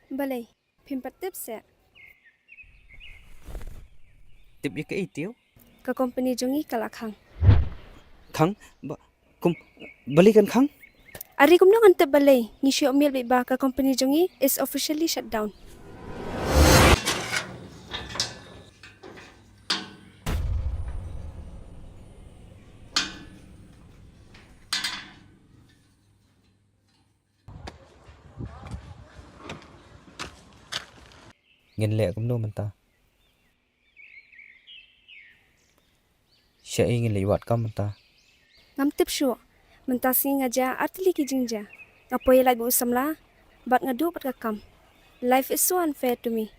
Balay, pimpat tips ya. Tip ya ke itiyo? Ka company jongi kalakhang. Khang, kum, balikan Khang? Ari kum nang ante balay, ni siya umil ba ka company jongi is officially shut down. Ngin lệ cũng đâu mình ta. Siya ingin liwat ka man ta. Ngam tip siya, mentasi ngaja artili ki jingja. Apoy lay bu usamla, bat ngadu pat kakam. Life is so unfair to me.